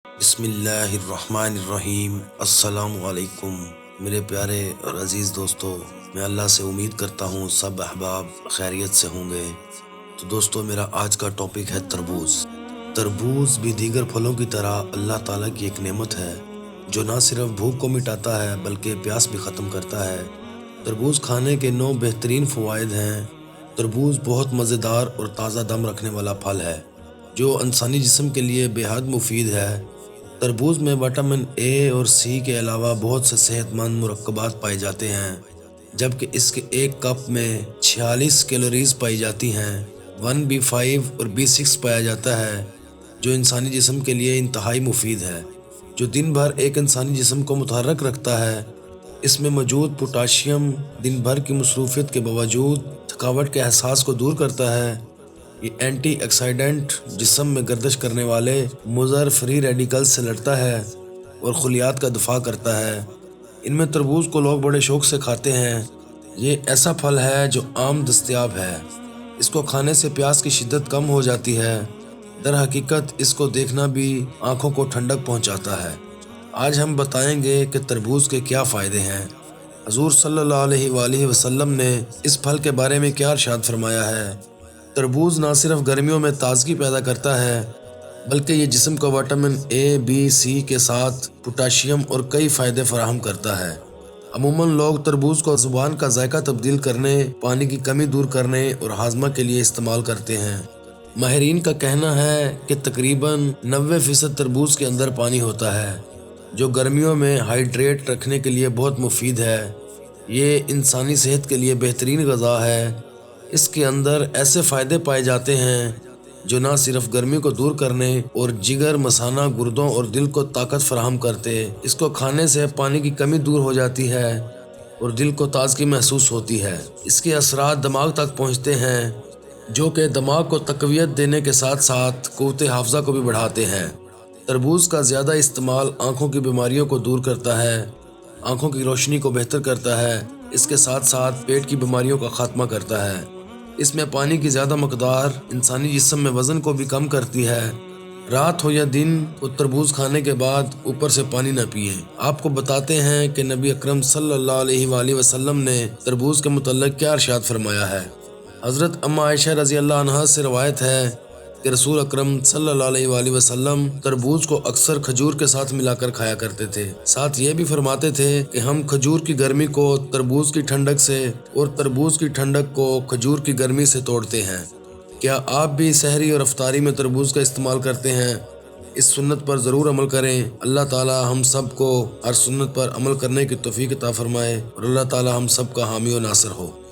बिस्मिल्लाहिर्रहमानिर्रहीम। अस्सलाम वालेकुम मेरे प्यारे और अजीज़ दोस्तों, मैं अल्लाह से उम्मीद करता हूँ सब अहबाब खैरियत से होंगे। तो दोस्तों, मेरा आज का टॉपिक है तरबूज। तरबूज भी दीगर फलों की तरह अल्लाह ताला की एक नेमत है जो ना सिर्फ भूख को मिटाता है बल्कि प्यास भी ख़त्म करता है। तरबूज खाने के 9 बेहतरीन फ़वाइद हैं। तरबूज बहुत मज़ेदार और ताज़ा दम रखने वाला फल है जो इंसानी जिस्म के लिए बेहद मुफीद है। तरबूज में विटामिन ए और सी के अलावा बहुत से सेहतमंद मुरक्कबात पाए जाते हैं, जबकि इसके एक कप में 46 कैलोरीज पाई जाती हैं। 1B5 और B6 पाया जाता है जो इंसानी जिस्म के लिए इंतहाई मुफीद है, जो दिन भर एक इंसानी जिस्म को मुतहर्रिक रखता है। इसमें मौजूद पोटाशियम दिन भर की मसरूफियत के बावजूद थकावट के एहसास को दूर करता है। ये एंटीऑक्सीडेंट जिस्म में गर्दिश करने वाले मुज़र फ्री रेडिकल्स से लड़ता है और खुलियात का दफा करता है। इनमें तरबूज को लोग बड़े शौक से खाते हैं। ये ऐसा फल है जो आम दस्तयाब है। इसको खाने से प्यास की शिद्दत कम हो जाती है। दर हकीकत इसको देखना भी आँखों को ठंडक पहुँचाता है। आज हम बताएंगे कि तरबूज के क्या फ़ायदे हैं। हज़ूर सल्लल्लाहु अलैहि वसल्लम ने इस फल के बारे में क्या इरशाद फरमाया है। तरबूज ना सिर्फ गर्मियों में ताजगी पैदा करता है बल्कि ये जिस्म को विटामिन ए, बी, सी के साथ पोटाशियम और कई फ़ायदे फराहम करता है। अमूमन लोग तरबूज को ज़ुबान का जायका तब्दील करने, पानी की कमी दूर करने और हाजमा के लिए इस्तेमाल करते हैं। माहिरीन का कहना है कि तकरीबन 90% तरबूज के अंदर पानी होता है जो गर्मियों में हाइड्रेट रखने के लिए बहुत मुफीद है। ये इंसानी सेहत के लिए बेहतरीन ग़िज़ा है। इसके अंदर ऐसे फ़ायदे पाए जाते हैं जो ना सिर्फ गर्मी को दूर करने और जिगर, मसाना, गुर्दों और दिल को ताकत फराहम करते। इसको खाने से पानी की कमी दूर हो जाती है और दिल को ताजगी महसूस होती है। इसके असरात दिमाग तक पहुँचते हैं जो कि दिमाग को तक़वियत देने के साथ साथ क़ुव्वत हाफ़ज़ा को भी बढ़ाते हैं। तरबूज का ज़्यादा इस्तेमाल आँखों की बीमारियों को दूर करता है, आँखों की रोशनी को बेहतर करता है। इसके साथ साथ पेट की बीमारियों का खात्मा करता है। इसमें पानी की ज़्यादा मकदार इंसानी जिस्म में वज़न को भी कम करती है। रात हो या दिन को तरबूज खाने के बाद ऊपर से पानी न पिए। आपको बताते हैं कि नबी अकरम सल्लल्लाहु अलैहि वसल्लम ने तरबूज के मुतल्लिक़ क्या इरशाद फरमाया है। हज़रत अम्मा आयशा रज़ी अल्लाह अन्हा से रवायत है कि रसूल अकरम सल्लल्लाहु अलैहि वसल्लम तरबूज को अक्सर खजूर के साथ मिलाकर खाया करते थे। साथ ये भी फरमाते थे कि हम खजूर की गर्मी को तरबूज की ठंडक से और तरबूज की ठंडक को खजूर की गर्मी से तोड़ते हैं। क्या आप भी सहरी और अफ्तारी में तरबूज का इस्तेमाल करते हैं? इस सुन्नत पर ज़रूर अमल करें। अल्लाह ताला हम सब को हर सुन्नत पर अमल करने की तौफीक अता फरमाए और अल्लाह ताला हम सब का हामी और नासिर हो।